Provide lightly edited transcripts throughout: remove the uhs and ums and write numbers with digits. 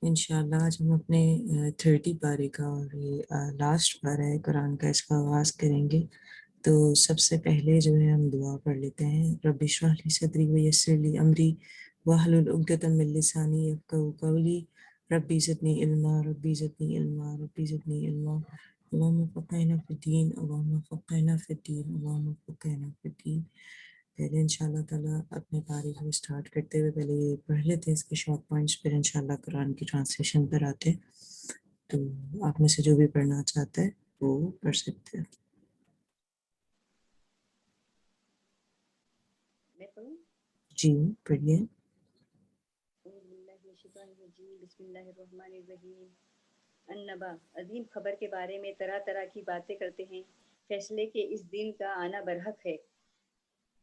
انشاءاللہ آج ہم اپنے 30 پارے کا اور یہ لاسٹ پارہ ہے قرآن کا، اس کا آغاز کریں گے۔ تو سب سے پہلے جو ہے ہم دعا پڑھ لیتے ہیں۔ رب اشرح لی صدری ویسر لی امری واحلل عقدۃ من لسانی یفقہوا قولی ربی زدنی علما ربی زدنی علما ربی زدنی علما اللہم فقہنا فی الدین اللہم فقہنا فی الدین اللہم فقہنا فی الدین۔ پہلے انشاءاللہ تعالیٰ اپنے پارے کو اسٹارٹ کرتے ہوئے پہلے یہ پڑھ لیتے ہیں اس کے شارٹ پوائنٹس، پھر انشاءاللہ قرآن کی ٹرانسلیشن پر آتے ہیں۔ تو آپ میں سے جو بھی پڑھنا چاہتا ہے وہ پڑھ سکتے ہیں۔ میں پڑھوں؟ جی پڑھیے۔ اعوذ باللہ من الشیطان الرجیم، بسم اللہ الرحمن الرحیم۔ النبا، عظیم خبر کے بارے میں طرح طرح کی باتیں کرتے ہیں، فیصلے کے اس دن کا آنا برحق ہے۔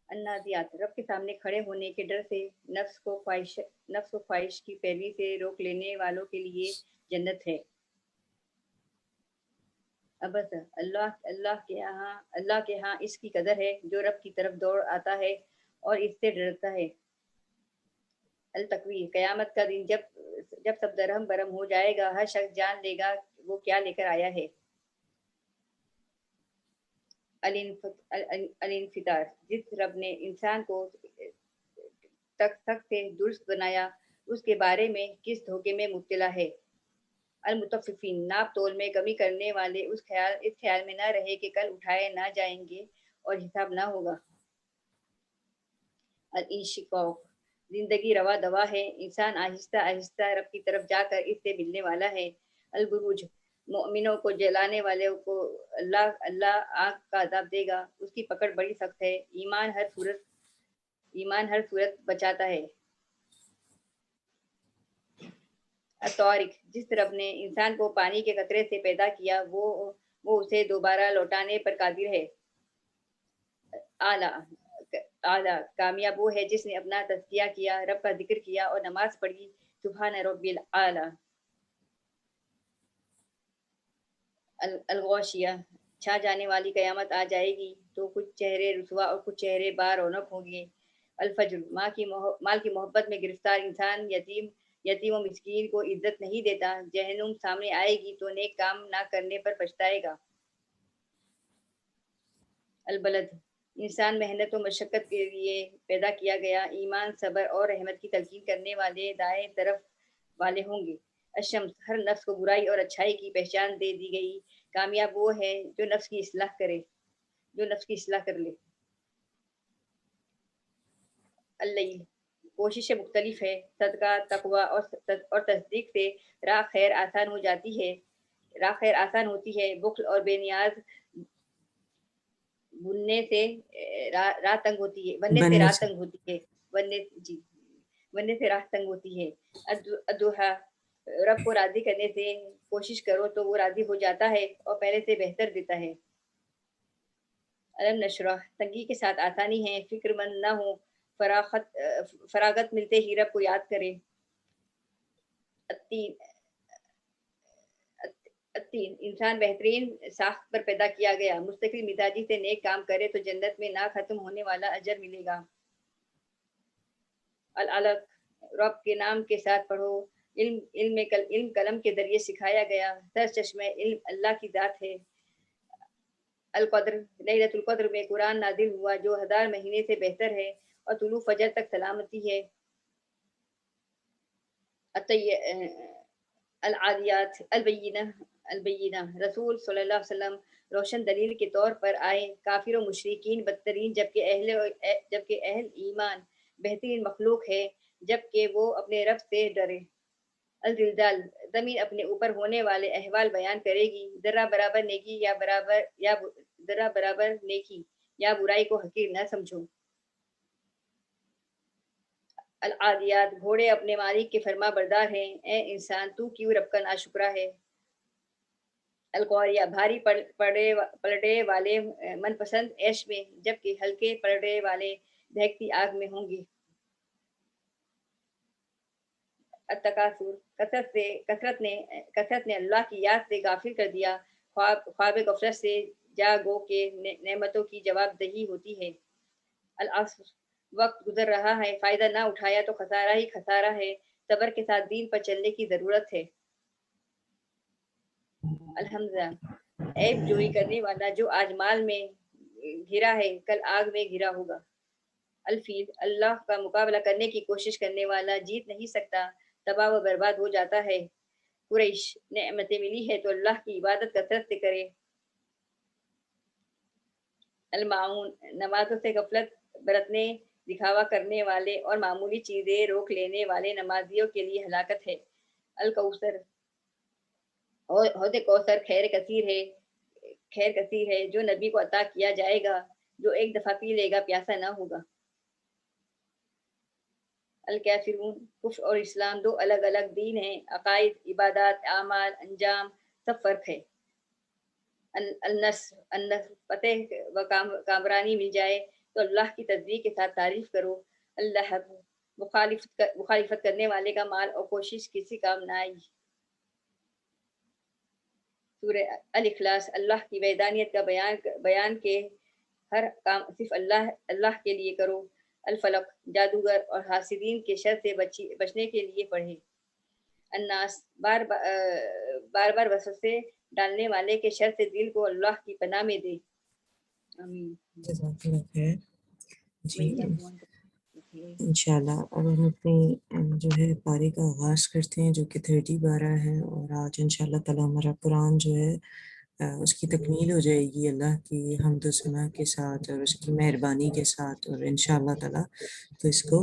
النازعات، رب کے سامنے کھڑے ہونے کے ڈر سے نفس کو خواہش کی پیروی سے روک لینے والوں کے لیے جنت ہے۔ ابس، اللہ کے ہاں اس کی قدر ہے جو رب کی طرف دوڑ آتا ہے اور اس سے ڈرتا ہے۔ التکویر، قیامت کا دن جب سب درہم برہم ہو جائے گا، ہر شخص جان لے گا وہ کیا لے کر آیا ہے۔ الانفطار، جس رب نے انسان کو تک سے درست بنایا اس کے بارے میں کس دھوکے میں مبتلا ہے۔ المطففین، ناپ تول میں کمی کرنے والے اس خیال میں نہ رہے کہ کل اٹھائے نہ جائیں گے اور حساب نہ ہوگا۔ الانشقاق، زندگی روا دوا ہے، انسان آہستہ آہستہ رب کی طرف جا کر اس سے ملنے والا ہے۔ البروج، مومنوں کو جلانے والے کو اللہ آگ کا عذاب دے گا، اس کی پکڑ بڑی سخت ہے۔ ایمان ہر صورت بچاتا ہے۔ الطارق، جس رب نے انسان کو پانی کے قطرے سے پیدا کیا وہ اسے دوبارہ لوٹانے پر قادر ہے۔ اعلیٰ، کامیاب وہ ہے جس نے اپنا تزکیہ کیا، رب کا ذکر کیا اور نماز پڑھی۔ سبحان رب الاعلیٰ۔ الغاشیہ، چھا جانے والی قیامت آ جائے گی تو کچھ چہرے رسوا اور کچھ چہرے بارونق ہوں گے۔ الفجر، مال کی محبت میں گرفتار انسان یتیم و مسکین کو عزت نہیں دیتا، جہنم سامنے آئے گی تو نیک کام نہ کرنے پر پچھتائے گا۔ البلد، انسان محنت و مشقت کے لیے پیدا کیا گیا، ایمان صبر اور رحمت کی تلقین کرنے والے دائیں طرف والے ہوں گے۔ الشمس، ہر نفس کو برائی اور اچھائی کی پہچان دے دی گئی، کامیاب وہ ہے جو نفس کی اصلاح کر لے۔ اللیل، کوششیں مختلف ہے، صدقہ تقوی اور تصدیق سے راہ خیر آسان ہوتی ہے، بخل اور بے نیاز بننے سے راہ تنگ ہوتی ہے۔ الضحیٰ، رب کو راضی کرنے سے کوشش کرو تو وہ راضی ہو جاتا ہے اور پہلے سے بہتر دیتا ہے۔ علم نشرح، تنگی کے ساتھ آسانی ہے، فکر مند نہ ہو، فراغت ملتے ہی رب کو یاد کرے۔ التین، انسان بہترین ساخت پر پیدا کیا گیا، مستقل مزاجی سے نیک کام کرے تو جنت میں نہ ختم ہونے والا اجر ملے گا۔ العلق، رب کے نام کے ساتھ پڑھو، علم قلم کے ذریعے سکھایا گیا، سر چشمہ علم اللہ کی ذات ہے۔ القدر، لیلۃ القدر میں قرآن نازل ہوا جو 1000 مہینے سے بہتر ہے اور طلوع فجر تک سلامتی ہے۔ العادیات، البینہ، رسول صلی اللہ علیہ وسلم روشن دلیل کے طور پر آئے، کافر و مشرکین بدترین جبکہ اہل ایمان بہترین مخلوق ہے جبکہ وہ اپنے رب سے ڈرے۔ الزلزال، زمین اپنے اوپر ہونے والے احوال بیان کرے گی، ذرہ برابر نیکی یا برائی کو حقیر نہ سمجھو۔ العادیات، گھوڑے اپنے مالک کے فرما بردار ہیں، اے انسان تو کیوں رب کا ناشکرا ہے۔ القاریہ، بھاری پلڑے والے من پسند عیش میں جبکہ ہلکے پلڑے والے دہکتی آگ میں ہوں گے۔ التکاثر، کثرت نے اللہ کی یاد سے غافل کر دیا، خواب غفلت سے جاگو کہ نعمتوں کی جواب دہی ہوتی ہے۔ العصر، وقت گزر رہا ہے، فائدہ نہ اٹھایا تو خسارہ ہی خسارہ ہے، صبر کے ساتھ دین پر چلنے کی ضرورت ہے۔ الحمدللہ، عیب جوئی کرنے والا جو آج مال میں گھرا ہے کل آگ میں گھرا ہوگا۔ الفیل، اللہ کا مقابلہ کرنے کی کوشش کرنے والا جیت نہیں سکتا، تباہ و برباد ہو جاتا ہے۔ قریش، نعمتیں ملی ہے تو اللہ کی عبادت کثرت سے کرے۔ المعون، نمازوں سے غفلت برتنے، دکھاوا کرنے والے اور معمولی چیزیں روک لینے والے نمازیوں کے لیے ہلاکت ہے۔ الکوثر، حوض کوثر خیر کثیر ہے جو نبی کو عطا کیا جائے گا، جو ایک دفعہ پی لے گا پیاسا نہ ہوگا۔ الکافرون، کفر اور اسلام دو الگ الگ دین ہیں، عقائد، عبادات، اعمال، انجام سب فرق ہے۔ النصر، فتح و کامرانی مل جائے تو اللہ کی تسبیح کے ساتھ تعریف کرو۔ اللہ، مخالفت کرنے والے کا مال اور کوشش کسی کام نہ آئی۔ سورہ الاخلاص، اللہ کی وحدانیت کا بیان کے ہر کام صرف اللہ کے لیے کرو۔ الفلق، جادوگر اور حاسدین کے شر سے بچنے کے لیے پڑھے۔ الناس، بار بار وسوسے ڈالنے والے کے شر سے دل کو اللہ کی پناہ میں دے۔ آمین۔ جزاک اللہ خیر۔ جی انشاءاللہ اب ہم اپنی جو ہے پارے کا آغاز کرتے ہیں جو کہ 30 بارہ ہے، اور آج انشاءاللہ تعالی ہمارا قرآن جو ہے اس کی تکمیل ہو جائے گی اللہ کی حمد و ثنا کے ساتھ اور اس کی مہربانی کے ساتھ، اور انشاءاللہ تعالی تو اس کو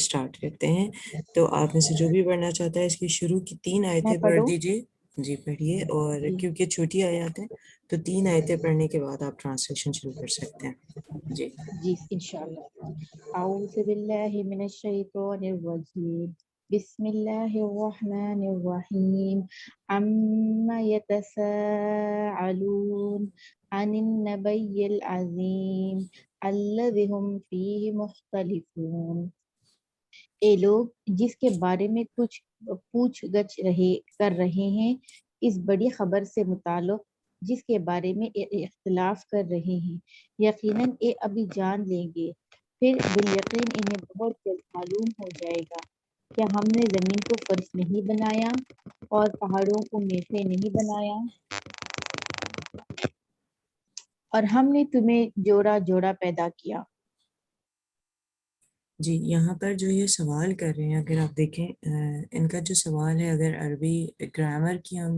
سٹارٹ کرتے ہیں۔ تو آپ میں سے جو بھی پڑھنا چاہتا ہے اس کی شروع کی 3 آیتیں پڑھ دیجئے۔ جی پڑھیے، اور کیونکہ چھوٹی آیات ہیں تو 3 آیتیں پڑھنے کے بعد آپ ٹرانسلیشن شروع کر سکتے ہیں۔ جی انشاءاللہ۔ اعوذ باللہ من الشیطان الرجیم، بسم اللہ الرحمن الرحیم۔ عما یتساءلون عن النبی العظیم الذی هم فیہ مختلفون۔ اے لوگ جس کے بارے میں کچھ پوچھ گچھ کر رہے ہیں، اس بڑی خبر سے متعلق جس کے بارے میں اختلاف کر رہے ہیں، یقیناً ابھی جان لیں گے، پھر بالیقین انہیں بہت جلد معلوم ہو جائے گا۔ کیا ہم نے زمین کو فرش نہیں بنایا اور پہاڑوں کو میخیں نہیں بنایا، اور ہم نے تمہیں جوڑا جوڑا پیدا کیا۔ جی یہاں پر جو یہ سوال کر رہے ہیں، اگر آپ دیکھیں ان کا جو سوال ہے، اگر عربی گرامر کی ہم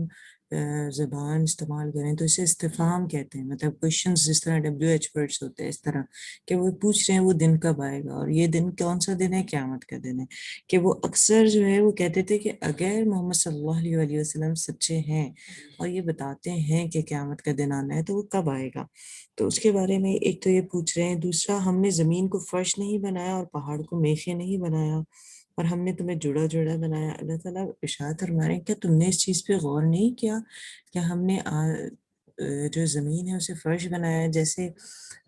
زبان استعمال کریں تو اسے استفہام کہتے ہیں، مطلب کوشچنز جس طرح WH ورڈز ہوتے ہیں اس طرح، کہ وہ پوچھ رہے ہیں وہ دن کب آئے گا، اور یہ دن کون سا دن ہے، قیامت کا دن ہے۔ کہ وہ اکثر جو ہے وہ کہتے تھے کہ اگر محمد صلی اللہ علیہ وسلم سچے ہیں اور یہ بتاتے ہیں کہ قیامت کا دن آنا ہے تو وہ کب آئے گا۔ تو اس کے بارے میں ایک تو یہ پوچھ رہے ہیں، دوسرا ہم نے زمین کو فرش نہیں بنایا اور پہاڑ کو میخیں نہیں بنایا، اور ہم نے تمہیں جڑا جڑا بنایا۔ اللہ تعالیٰ ارشاد فرمائے کیا تم نے اس چیز پہ غور نہیں کیا کہ ہم نے جو زمین ہے اسے فرش بنایا ہے؟ جیسے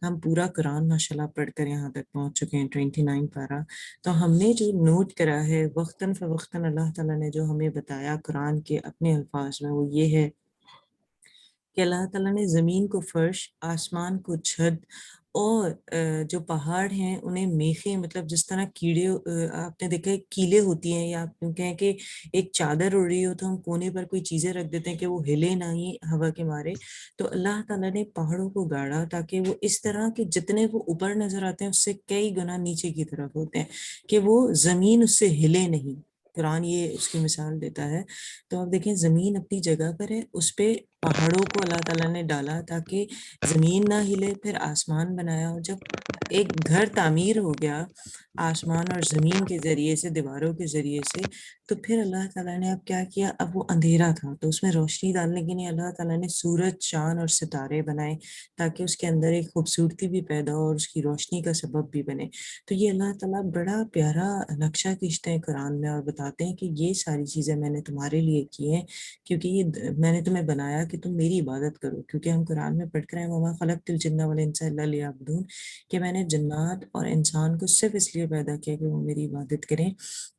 ہم پورا قرآن ماشاءاللہ پڑھ کر یہاں تک پہنچ چکے ہیں 29 پارہ، تو ہم نے جو نوٹ کرا ہے وقتاً فوقتاً اللہ تعالیٰ نے جو ہمیں بتایا قرآن کے اپنے الفاظ میں، وہ یہ ہے کہ اللہ تعالیٰ نے زمین کو فرش، آسمان کو چھت، اور جو پہاڑ ہیں انہیں میخیں، مطلب جس طرح کیڑے آپ نے دیکھا ہے کیلے ہوتی ہیں، یا آپ کہیں کہ ایک چادر اڑ رہی ہو تو ہم کونے پر کوئی چیزیں رکھ دیتے ہیں کہ وہ ہلے نہ ہی ہوا کے مارے، تو اللہ تعالیٰ نے پہاڑوں کو گاڑا تاکہ وہ اس طرح کہ جتنے وہ اوپر نظر آتے ہیں اس سے کئی گنا نیچے کی طرف ہوتے ہیں، کہ وہ زمین اس سے ہلے نہیں۔ قرآن یہ اس کی مثال دیتا ہے۔ تو آپ دیکھیں زمین اپنی جگہ پر ہے، اس پہ پہاڑوں کو اللہ تعالیٰ نے ڈالا تاکہ زمین نہ ہلے، پھر آسمان بنایا، اور جب ایک گھر تعمیر ہو گیا آسمان اور زمین کے ذریعے سے، دیواروں کے ذریعے سے، تو پھر اللہ تعالیٰ نے اب کیا کیا، اب وہ اندھیرا تھا تو اس میں روشنی ڈالنے کے لیے اللہ تعالیٰ نے سورج، چاند اور ستارے بنائے تاکہ اس کے اندر ایک خوبصورتی بھی پیدا ہو اور اس کی روشنی کا سبب بھی بنے۔ تو یہ اللہ تعالیٰ بڑا پیارا نقشہ کھینچتے ہیں قرآن میں اور بتاتے ہیں کہ یہ ساری چیزیں میں نے تمہارے لیے کی ہیں، کیونکہ یہ میں نے تمہیں بنایا کہ تم میری عبادت کرو، کیونکہ ہم قرآن میں پڑھ کر ہیں وَمَا خَلَقْتُ الْجِنَّ وَالْإِنسَ إِلَّا لِيَعْبُدُونِ، کہ میں نے جنات اور انسان کو صرف اس لیے پیدا کیا کہ وہ میری عبادت کریں۔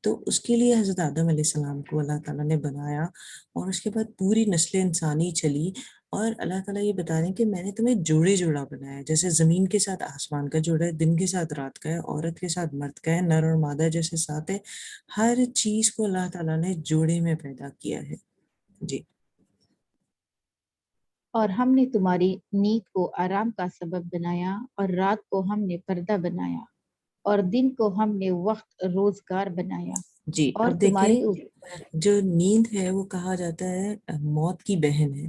تو اس کے لیے حضرت آدم علیہ السلام کو اللہ تعالیٰ نے بنایا، اور اس کے بعد پوری نسل انسانی چلی، اور اللہ تعالیٰ یہ بتا رہے ہیں کہ میں نے تمہیں جوڑے جوڑا بنایا ہے، جیسے زمین کے ساتھ آسمان کا جوڑا ہے، دن کے ساتھ رات کا ہے، عورت کے ساتھ مرد کا ہے، نر اور مادہ جیسے ساتھ ہے، ہر چیز کو اللہ تعالیٰ نے جوڑے میں پیدا کیا ہے. جی. اور ہم نے تمہاری نیند کو آرام کا سبب بنایا اور رات کو ہم نے پردہ بنایا اور دن کو ہم نے وقت روزگار بنایا. جی اور اب دیکھیں تمہارے اوپر جو نیند ہے وہ کہا جاتا ہے موت کی بہن ہے،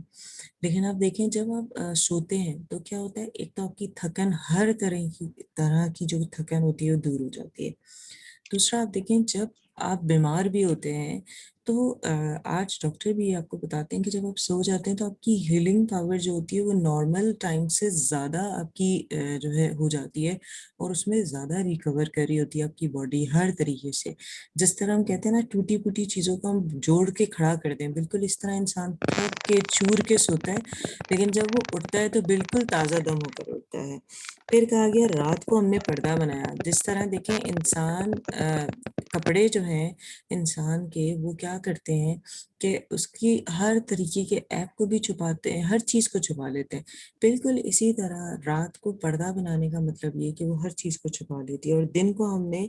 لیکن آپ دیکھیں جب آپ سوتے ہیں تو کیا ہوتا ہے، ایک تو آپ کی تھکن ہر طرح کی جو تھکن ہوتی ہے وہ دور ہو جاتی ہے. دوسرا آپ دیکھیں جب آپ بیمار بھی ہوتے ہیں تو آج ڈاکٹر بھی آپ کو بتاتے ہیں کہ جب آپ سو جاتے ہیں تو آپ کی ہیلنگ پاور جو ہوتی ہے وہ نارمل ٹائم سے زیادہ آپ کی جو ہے ہو جاتی ہے، اور اس میں زیادہ ریکور کر رہی ہوتی ہے آپ کی باڈی ہر طریقے سے. جس طرح ہم کہتے ہیں نا ٹوٹی پھوٹی چیزوں کو ہم جوڑ کے کھڑا کر دیں، بالکل اس طرح انسان تھک کے چور کے سوتا ہے، لیکن جب وہ اٹھتا ہے تو بالکل تازہ دم ہو کر اٹھتا ہے. پھر کہا گیا رات کو ہم نے پردہ بنایا. جس طرح دیکھیں انسان کپڑے جو ہیں انسان کے وہ کیا کرتے ہیں کہ اس کی ہر طریقے کے ایپ کو بھی چھپاتے ہیں، ہر چیز کو چھپا لیتے ہیں. بالکل اسی طرح رات کو پردہ بنانے کا مطلب یہ کہ وہ ہر چیز کو چھپا لیتی ہے، اور دن کو ہم نے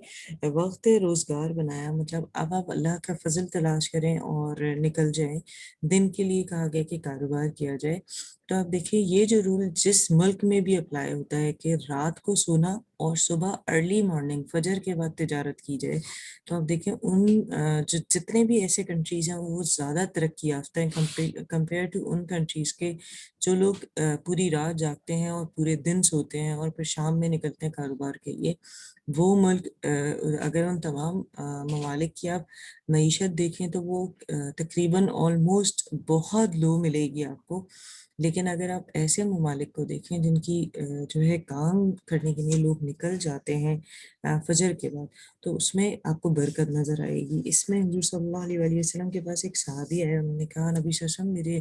وقت روزگار بنایا. مطلب اب آپ اللہ کا فضل تلاش کریں اور نکل جائیں. دن کے لیے کہا گیا کہ کاروبار کیا جائے. تو آپ دیکھیں یہ جو رول جس ملک میں بھی اپلائی ہوتا ہے کہ رات کو سونا اور صبح ارلی مارننگ فجر کے بعد تجارت کی جائے، تو آپ دیکھیں ان جتنے بھی ایسے کنٹریز ہیں وہ زیادہ ترقی یافتہ ہیں کمپیئر ٹو ان کنٹریز کے جو لوگ پوری رات جاگتے ہیں اور پورے دن سوتے ہیں اور پھر شام میں نکلتے ہیں کاروبار کے لیے. وہ ملک اگر ان تمام ممالک کی آپ معیشت دیکھیں تو وہ تقریباً آلموسٹ بہت لو ملے گی آپ کو. لیکن اگر آپ ایسے ممالک کو دیکھیں جن کی جو ہے کام کرنے کے لیے لوگ نکل جاتے ہیں فجر کے بعد، تو اس میں آپ کو برکت نظر آئے گی. اس میں حضور صلی اللہ علیہ وسلم کے پاس ایک صحابی آئے، انہوں نے کہا نبی صلی اللہ علیہ وسلم میرے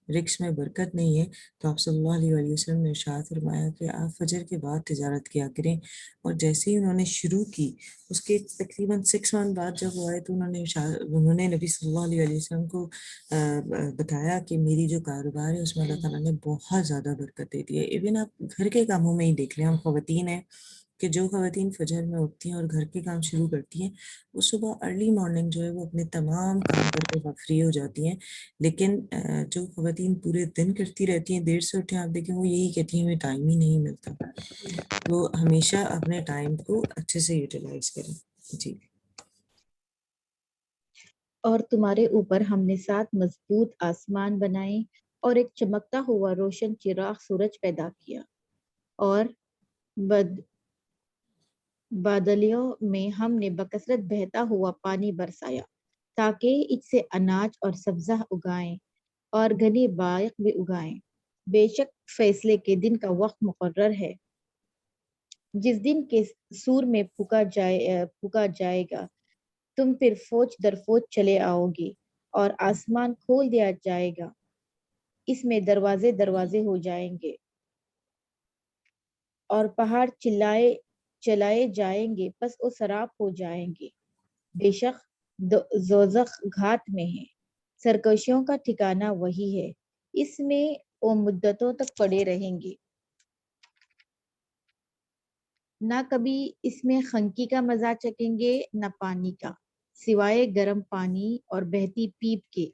رزق میں برکت نہیں ہے. تو آپ صلی اللہ علیہ وسلم نے ارشاد فرمایا کہ آپ فجر کے بعد تجارت کیا کریں. اور جیسے ہی انہوں نے شروع کی اس کے تقریباً 6 منتھ بعد جب وہ آئے تو انہوں نے نبی صلی اللہ علیہ وسلم کو بتایا کہ میری جو کاروبار ہے اس میں اللہ تعالیٰ نے بہت زیادہ برکت دے دی ہے. ایون آپ گھر کے کاموں میں ہی دیکھ لیں، ہم خواتین ہیں کہ جو خواتین فجر میں اٹھتی ہیں اور گھر کے کام شروع کرتی ہیں وہ صبح ارلی مارننگ جو ہے وہ اپنے تمام کام کر کے فری ہو جاتی ہیں. لیکن جو خواتین پورے دن کرتی رہتی ہیں دیر سے اٹھیں، آپ دیکھیں وہ یہی کہتی ہیں ہمیں ٹائم ہی نہیں ملتا. وہ ہمیشہ اپنے ٹائم کو اچھے سے یوٹیلائز کریں. جی. اور تمہارے اوپر ہم نے 7 مضبوط آسمان بنائے اور ایک چمکتا ہوا روشن چراغ سورج پیدا کیا، اور بادلیوں میں ہم نے بکثرت بہتا ہوا پانی برسایا تاکہ اس سے اناج اور سبزہ اگائیں اور گھنے باغ بھی اگائیں. بے شک فیصلے کے دن کا وقت مقرر ہے جس دن کے سور میں پھونکا جائے گا. تم پھر فوج در فوج چلے آؤ گے اور آسمان کھول دیا جائے گا، اس میں دروازے دروازے ہو جائیں گے اور پہاڑ چلائے جائیں گے پس وہ سراب ہو جائیں گے. بے شک دوزخ گھات میں ہے، سرکشیوں کا ٹھکانہ وہی ہے، اس میں وہ مدتوں تک پڑے رہیں گے. نہ کبھی اس میں خنکی کا مزہ چکیں گے نہ پانی کا، سوائے گرم پانی اور بہتی پیپ کے.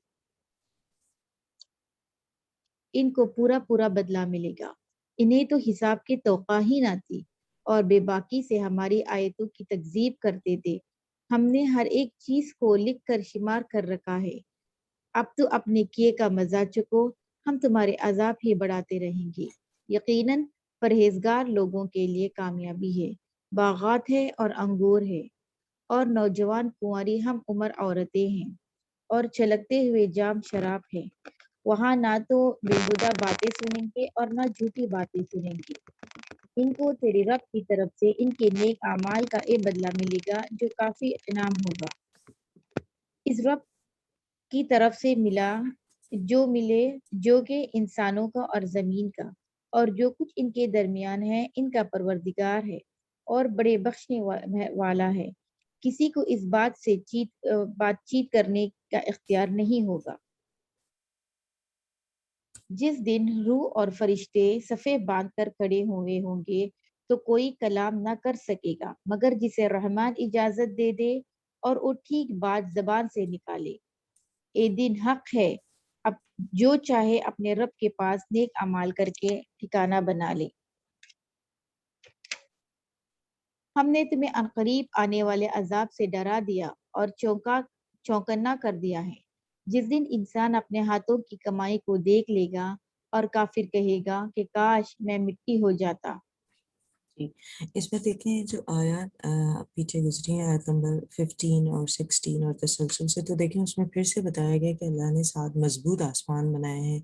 ان کو پورا پورا بدلہ ملے گا. انہیں تو حساب کی توقع ہی نہ تھی اور بے باکی سے ہماری آیتوں کی تکذیب کرتے تھے. ہم نے ہر ایک چیز کو لکھ کر شمار کر رکھا ہے. اب تو اپنے کیے کا مزہ چکو، ہم تمہارے عذاب ہی بڑھاتے رہیں گے. یقیناً پرہیزگار لوگوں کے لیے کامیابی ہے، باغات ہے اور انگور ہے اور نوجوان کنواری ہم عمر عورتیں ہیں اور چھلکتے ہوئے جام شراب ہے. وہاں نہ تو بےہودہ باتیں سنیں گے اور نہ جھوٹی باتیں سنیں گے. ان کو تیرے رب کی طرف سے ان کے نیک اعمال کا ایک بدلہ ملے گا جو کافی انعام ہوگا. اس رب کی طرف سے ملے جو کہ انسانوں کا اور زمین کا اور جو کچھ ان کے درمیان ہے ان کا پروردگار ہے اور بڑے بخشنے والا ہے. کسی کو اس بات سے بات چیت کرنے کا اختیار نہیں ہوگا. جس دن روح اور فرشتے صفے باندھ کر کھڑے ہوئے ہوں گے تو کوئی کلام نہ کر سکے گا مگر جسے رحمان اجازت دے دے اور وہ ٹھیک بات زبان سے نکالے۔ اے دن حق ہے، اب جو چاہے اپنے رب کے پاس نیک اعمال کر کے ٹھکانہ بنا لے۔ ہم نے تمہیں عنقریب آنے والے عذاب سے ڈرا دیا اور چوکنا کر دیا ہے، جس دن انسان اپنے ہاتھوں کی کمائی کو دیکھ لے گا اور کافر کہے گا کہ کاش میں مٹی ہو جاتا۔ جی، اس میں دیکھیں جو آیات پیچھے گزری ہیں، آیت نمبر 15 اور 16 اور تسلسل سے، تو دیکھیں اس میں پھر سے بتایا گیا کہ اللہ نے 7 مضبوط آسمان بنائے ہیں،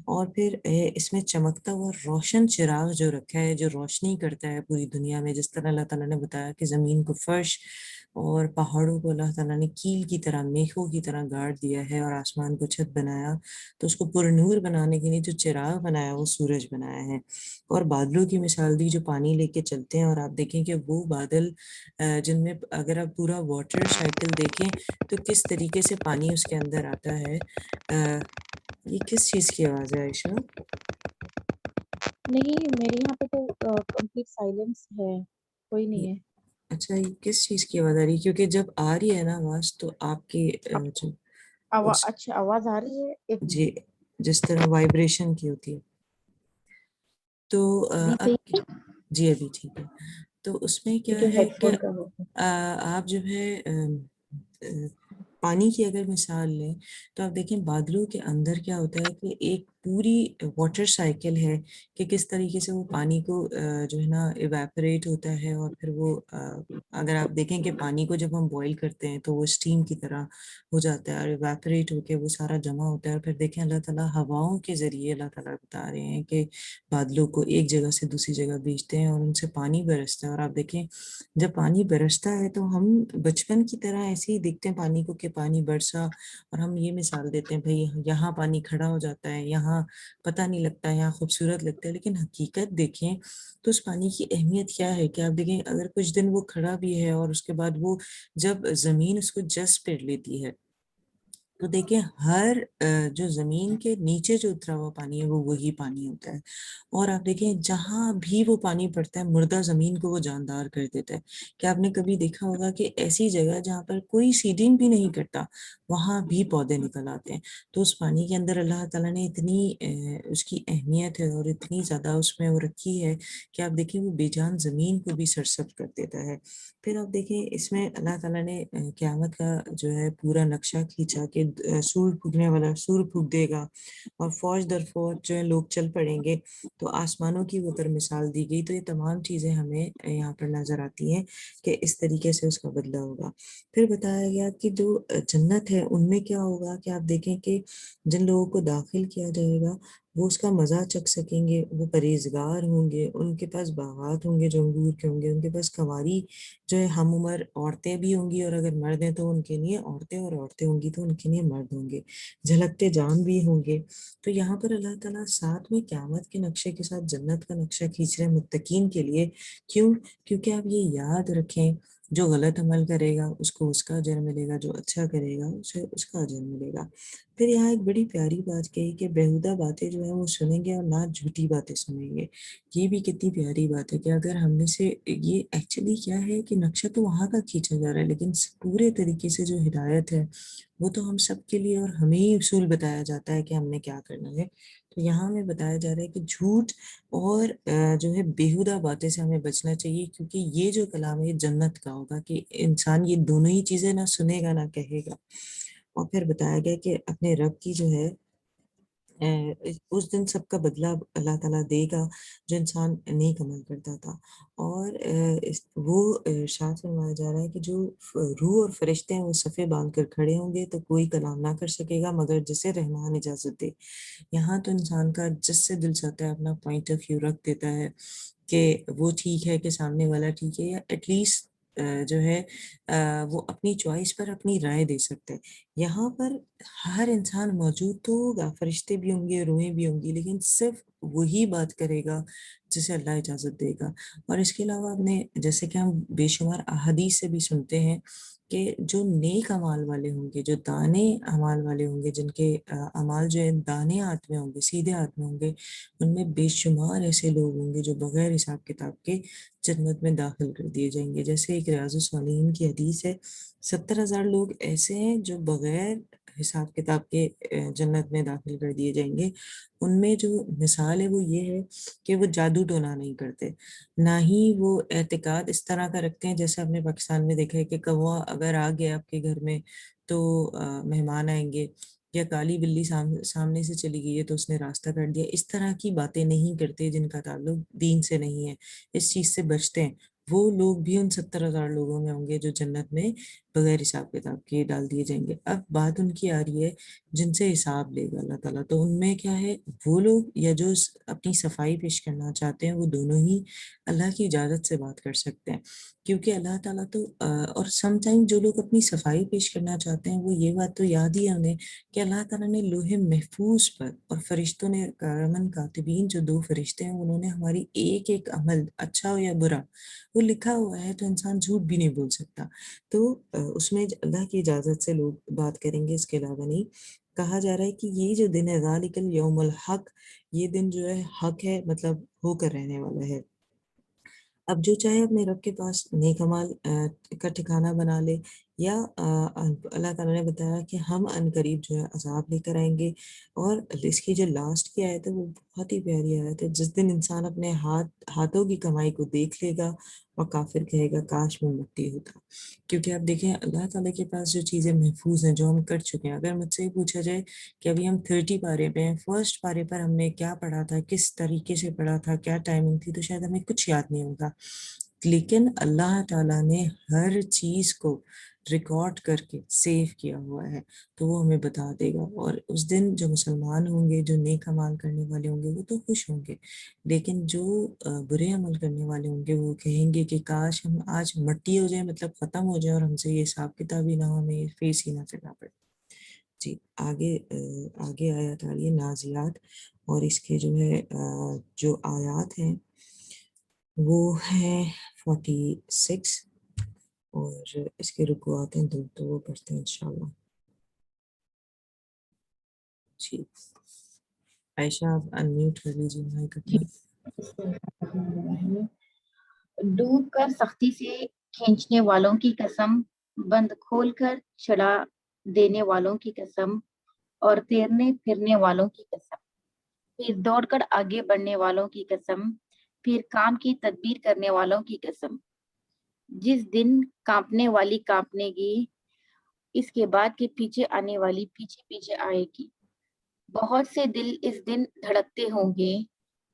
اور پھر اس میں چمکتا ہوا روشن چراغ جو رکھا ہے، جو روشنی کرتا ہے پوری دنیا میں، جس طرح اللہ تعالیٰ نے بتایا کہ زمین کو فرش اور پہاڑوں کو اللہ تعالیٰ نے کیل کی طرح، میخوں کی طرح گاڑ دیا ہے، اور آسمان کو چھت بنایا، تو اس کو پر نور بنانے کے لیے جو چراغ بنایا وہ سورج بنایا ہے، اور بادلوں کی مثال دی جو پانی لے کے چلتے ہیں، اور آپ دیکھیں کہ وہ بادل جن میں اگر آپ پورا واٹر سائیکل دیکھیں تو کس طریقے سے پانی اس کے اندر آتا ہے۔ یہ کس چیز کی آواز ہے عائشہ؟ نہیں، میرے یہاں پہ تو کمپلیٹ سائلنس ہے، کوئی نہیں ہے۔ اچھا، یہ کس چیز کی آواز آ رہی ہے؟ کیونکہ جب آ رہی ہے نا آواز تو آپ کی جو اس اچھا آواز آ رہی ہے، ایک جی جس طرح وائبریشن کی ہوتی ہے، تو ابھی اب صحیح ہے جی ابھی ٹھیک ہے۔ تو اس میں کیا کیونکہ ہے ہیڈ کہ فون کا ہوتا آپ جو ہے پانی کی اگر مثال لیں تو آپ دیکھیں بادلوں کے اندر کیا ہوتا ہے کہ ایک پوری واٹر سائیکل ہے کہ کس طریقے سے وہ پانی کو جو ہے نا ایویپریٹ ہوتا ہے، اور پھر وہ اگر آپ دیکھیں کہ پانی کو جب ہم بوائل کرتے ہیں تو وہ اسٹیم کی طرح ہو جاتا ہے اور ایویپریٹ ہو کے وہ سارا جمع ہوتا ہے، اور پھر دیکھیں اللہ تعالیٰ ہواؤں کے ذریعے اللہ تعالیٰ بتا رہے ہیں کہ بادلوں کو ایک جگہ سے دوسری جگہ بھیجتے ہیں اور ان سے پانی برستا ہے، اور آپ دیکھیں جب پانی برستا ہے تو ہم بچپن کی طرح ایسے ہی دیکھتے ہیں پانی کو کہ پانی برسا، اور ہم یہ مثال دیتے ہیں بھئی یہاں پانی کھڑا ہو جاتا ہے، یہاں پتہ نہیں لگتا ہے، یہاں خوبصورت لگتا ہے، لیکن حقیقت دیکھیں تو اس پانی کی اہمیت کیا ہے کہ آپ دیکھیں اگر کچھ دن وہ کھڑا بھی ہے اور اس کے بعد وہ جب زمین اس کو جذب کر لیتی ہے تو دیکھیں ہر جو زمین کے نیچے جو اترا ہوا پانی ہے وہ وہی پانی ہوتا ہے، اور آپ دیکھیں جہاں بھی وہ پانی پڑتا ہے مردہ زمین کو وہ جاندار کر دیتا ہے۔ کہ آپ نے کبھی دیکھا ہوگا کہ ایسی جگہ جہاں پر کوئی سیڈنگ بھی نہیں کرتا وہاں بھی پودے نکل آتے ہیں، تو اس پانی کے اندر اللہ تعالیٰ نے اتنی اس کی اہمیت ہے اور اتنی زیادہ اس میں وہ رکھی ہے کہ آپ دیکھیں وہ بے جان زمین کو بھی سرسبز کر دیتا ہے۔ پھر آپ دیکھیں اس میں اللہ تعالیٰ نے قیامت کا جو ہے پورا نقشہ کھینچا کہ سور پھونکنے والا سور پھونک دے گا اور فوج در فوج جو ہے لوگ چل پڑیں گے، تو آسمانوں کی وہ در مثال دی گئی، تو یہ تمام چیزیں ہمیں یہاں پر نظر آتی ہیں کہ اس طریقے سے اس کا بدلہ ہوگا۔ پھر بتایا گیا کہ جو جنت ہے ان میں کیا ہوگا کہ آپ دیکھیں کہ جن لوگوں کو داخل کیا جائے گا وہ اس کا مزہ چکھ سکیں گے، وہ پرہیزگار ہوں گے، ان کے پاس باغات ہوں گے جو انگور کے ہوں گے، ان کے پاس کنواری جو ہے ہم عمر عورتیں بھی ہوں گی، اور اگر مرد ہیں تو ان کے لیے عورتیں، اور عورتیں ہوں گی تو ان کے لیے مرد ہوں گے، جھلکتے جام بھی ہوں گے۔ تو یہاں پر اللہ تعالیٰ ساتھ میں قیامت کے نقشے کے ساتھ جنت کا نقشہ کھینچ رہے ہیں متقین کے لیے۔ کیوں؟ کیونکہ آپ یہ یاد رکھیں جو غلط عمل کرے گا اس کو اس کا اجر ملے گا، جو اچھا کرے گا اسے اس کا اجر ملے گا۔ پھر یہاں ایک بڑی پیاری بات کہی کہ بیہودہ باتیں جو ہیں وہ سنیں گے اور نہ جھوٹی باتیں سنیں گے۔ یہ بھی کتنی پیاری بات ہے کہ اگر ہم میں سے یہ ایکچولی کیا ہے کہ نقشہ تو وہاں کا کھینچا جا رہا ہے، لیکن پورے طریقے سے جو ہدایت ہے وہ تو ہم سب کے لیے اور ہمیں ہی اصول بتایا جاتا ہے کہ ہم نے کیا کرنا ہے۔ تو یہاں ہمیں بتایا جا رہا ہے کہ جھوٹ اور جو ہے بیہودہ باتیں سے ہمیں بچنا چاہیے، کیونکہ یہ جو کلام ہے یہ جنت کا ہوگا کہ انسان یہ دونوں ہی چیزیں نہ سنے گا نہ کہے گا۔ اور پھر بتایا گیا کہ اپنے رب کی جو ہے اس دن سب کا بدلہ اللہ تعالیٰ دے گا جو انسان نیک عمل کرتا تھا، اور وہ ارشاد فرمایا جا رہا ہے کہ جو روح اور فرشتے ہیں وہ صفے باندھ کر کھڑے ہوں گے تو کوئی کلام نہ کر سکے گا مگر جسے رحمان اجازت دے۔ یہاں تو انسان کا جس سے دل چاہتا ہے اپنا پوائنٹ آف ویو رکھ دیتا ہے کہ وہ ٹھیک ہے کہ سامنے والا ٹھیک ہے، یا ایٹ لیسٹ جو ہے وہ اپنی چوائس پر اپنی رائے دے سکتا ہے۔ یہاں پر ہر انسان موجود تو ہوگا، فرشتے بھی ہوں گے، روحیں بھی ہوں گی، لیکن صرف وہی بات کرے گا جسے اللہ اجازت دے گا۔ اور اس کے علاوہ آپ نے جیسے کہ ہم بے شمار احادیث سے بھی سنتے ہیں کہ جو نیک اعمال والے ہوں گے، جو دانے اعمال والے ہوں گے، جن کے اعمال جو ہے دانے ہاتھ میں ہوں گے، سیدھے ہاتھ میں ہوں گے، ان میں بے شمار ایسے لوگ ہوں گے جو بغیر حساب کتاب کے جنت میں داخل کر دیے جائیں گے. جیسے ایک ریاض الصالحین کی حدیث ہے، 70,000 لوگ ایسے ہیں جو بغیر حساب کتاب کے جنت میں داخل کر دیے جائیں گے. ان میں جو مثال ہے وہ یہ ہے کہ وہ جادو ٹونا نہیں کرتے، نہ ہی وہ اعتقاد اس طرح کا رکھتے ہیں جیسے ہم نے پاکستان میں دیکھا ہے کہ کوا اگر آ گیا آپ کے گھر میں تو مہمان آئیں گے، یا کالی بلی سامنے سے چلی گئی ہے تو اس نے راستہ کاٹ دیا. اس طرح کی باتیں نہیں کرتے جن کا تعلق دین سے نہیں ہے، اس چیز سے بچتے ہیں. وہ لوگ بھی ان 70,000 لوگوں میں ہوں گے جو جنت میں بغیر حساب کتاب کے ڈال دیے جائیں گے. اب بات ان کی آ رہی ہے جن سے حساب لے گا اللہ تعالیٰ. تو ان میں کیا ہے، وہ لوگ یا جو اپنی صفائی پیش کرنا چاہتے ہیں وہ دونوں ہی اللہ کی اجازت سے بات کر سکتے ہیں، کیونکہ اللہ تعالیٰ تو اور سم ٹائم جو لوگ اپنی صفائی پیش کرنا چاہتے ہیں وہ یہ بات تو یاد ہی ہے انہیں کہ اللہ تعالیٰ نے لوح محفوظ پر اور فرشتوں نے کرامن کاتبین جو 2 فرشتے ہیں انہوں نے ہماری ایک ایک عمل اچھا ہو یا برا وہ لکھا ہوا ہے، تو انسان جھوٹ بھی نہیں بول سکتا. تو اس میں اللہ کی اجازت سے لوگ بات کریں گے، اس کے علاوہ نہیں. کہا جا رہا ہے کہ یہ جو دن ہے ذالک الیوم الحق، یہ دن جو ہے حق ہے، مطلب ہو کر رہنے والا ہے. اب جو چاہے اپنے رب کے پاس نیک اعمال کا ٹھکانہ بنا لے، یا اللہ تعالیٰ نے بتایا کہ ہم ان قریب جو ہے عذاب لے کر آئیں گے. اور اس کی جو لاسٹ کی آیت ہے وہ بہت ہی پیاری آیت ہے. جس دن انسان اپنے ہاتھوں کی کمائی کو دیکھ لے گا اور کافر کہے گا کاش میں مٹی ہوتا. کیونکہ آپ دیکھیں اللہ تعالیٰ کے پاس جو چیزیں محفوظ ہیں جو ہم کر چکے ہیں، اگر مجھ سے پوچھا جائے کہ ابھی ہم 30 پارے پہ ہیں، فرسٹ پارے پر ہم نے کیا پڑھا تھا، کس طریقے سے پڑھا تھا، کیا ٹائمنگ تھی، تو شاید ہمیں کچھ یاد نہیں ہوگا. لیکن اللہ تعالیٰ نے ہر چیز کو ریکارڈ کر کے سیو کیا ہوا ہے، تو وہ ہمیں بتا دے گا. اور اس دن جو مسلمان ہوں گے، جو نیک اعمال کرنے والے ہوں گے وہ تو خوش ہوں گے، لیکن جو برے عمل کرنے والے ہوں گے وہ کہیں گے کہ کاش ہم آج مٹی ہو جائے، مطلب ختم ہو جائے، اور ہم سے یہ حساب کتاب ہی نہ ہو، ہمیں فیس ہی نہ کرنا پڑے. جی آگے آیات آ رہی ہے نازیات، اور اس کے جو ہے جو آیات ہیں وہ ہیں 46، اور اس کے رکوعات ہیں 2، تو وہ پڑھتے ہیں انشاءاللہ. جی عائشہ آپ انمیوٹ کر لیجیے مائک اپنا. ڈوب کر سختی سے کھینچنے والوں کی قسم، بند کھول کر چڑھا دینے والوں کی قسم، اور تیرنے پھرنے والوں کی قسم، پھر دوڑ کر آگے بڑھنے والوں کی قسم، پھر کام کی تدبیر کرنے والوں کی قسم. جس دن کانپنے والی کانپنے گی، اس کے بعد کے پیچھے آنے والی پیچھے پیچھے آئے گی. بہت سے دل اس دن دھڑکتے ہوں گے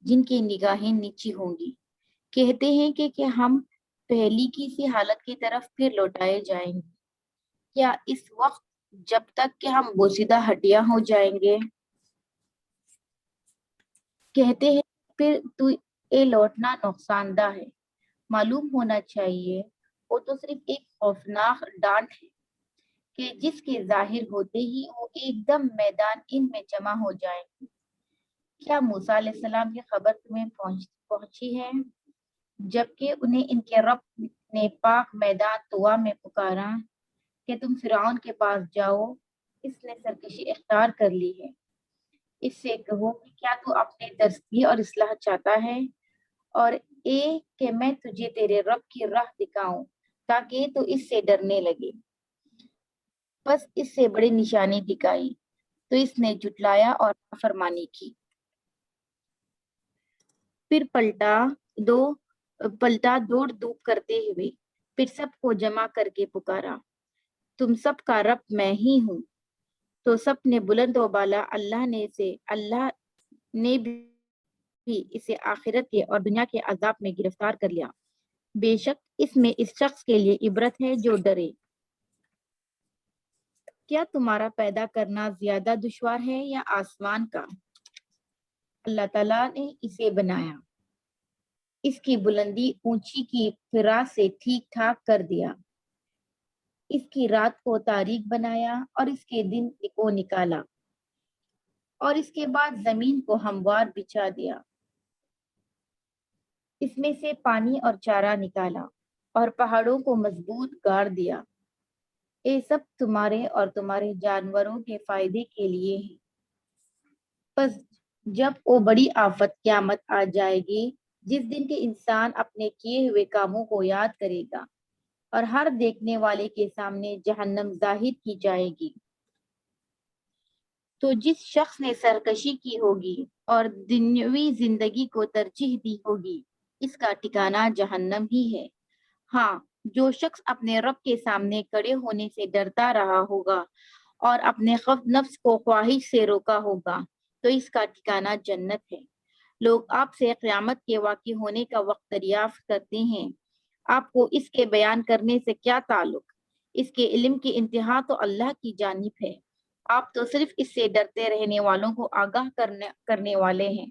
جن کی نگاہیں نیچی ہوں گی. کہتے ہیں کہ ہم پہلی کی سی حالت کی طرف پھر لوٹائے جائیں گے. کیا اس وقت جب تک کہ ہم بوسیدہ ہڈیاں ہو جائیں گے؟ کہتے ہیں پھر تو یہ لوٹنا نقصان دہ ہے. معلوم ہونا چاہیے وہ تو صرف ایک خوفناک ڈانٹ ہے کہ جس کے ظاہر ہوتے ہی وہ ایک دم میدان ان میں جمع ہو جائیں گے. کیا موسیٰ علیہ السلام کی خبر تمہیں پہنچی ہے جبکہ انہیں ان کے رب نے پاک میدان طوا میں پکارا کہ تم فرعون کے پاس جاؤ، اس نے سرکشی اختیار کر لی ہے. اس سے کہو کہ کیا تو اپنے تزکیے اور اصلاح چاہتا ہے، اور اے کہ میں تجھے تیرے رب کی راہ دکھاؤں تاکہ تو اس سے ڈرنے لگے. بس اس سے بڑی نشانی دکھائی تو اس نے جھٹلایا اور نافرمانی کی. پھر پلٹا دوڑ دھوپ کرتے ہوئے، پھر سب کو جمع کر کے پکارا تم سب کا رب میں ہی ہوں. تو سب نے بلند و بالا اللہ نے بھی اسے آخرت کے اور دنیا کے عذاب میں گرفتار کر لیا. بے شک اس میں اس شخص کے لیے عبرت ہے جو ڈرے. کیا تمہارا پیدا کرنا زیادہ دشوار ہے یا آسمان کا؟ اللہ تعالیٰ نے اسے بنایا، اس کی بلندی اونچی کی فراء سے ٹھیک ٹھاک کر دیا، اس کی رات کو تاریک بنایا اور اس کے دن کو نکالا، اور اس کے بعد زمین کو ہموار بچھا دیا، اس میں سے پانی اور چارہ نکالا اور پہاڑوں کو مضبوط گاڑ دیا. یہ سب تمہارے اور تمہارے جانوروں کے فائدے کے لیے ہیں۔ پس جب وہ بڑی آفت قیامت آ جائے گی، جس دن کے انسان اپنے کیے ہوئے کاموں کو یاد کرے گا اور ہر دیکھنے والے کے سامنے جہنم ظاہر کی جائے گی، تو جس شخص نے سرکشی کی ہوگی اور دنیاوی زندگی کو ترجیح دی ہوگی، اس کا ٹھکانہ جہنم ہی ہے۔ ہاں، جو شخص اپنے رب کے سامنے کھڑے ہونے سے ڈرتا رہا ہوگا اور اپنے نفس کو خواہش سے روکا ہوگا تو اس کا ٹھکانہ جنت ہے۔ لوگ آپ سے قیامت کے واقع ہونے کا وقت دریافت کرتے ہیں، آپ کو اس کے بیان کرنے سے کیا تعلق؟ اس کے علم کی انتہا تو اللہ کی جانب ہے، آپ تو صرف اس سے ڈرتے رہنے والوں کو آگاہ کرنے والے ہیں۔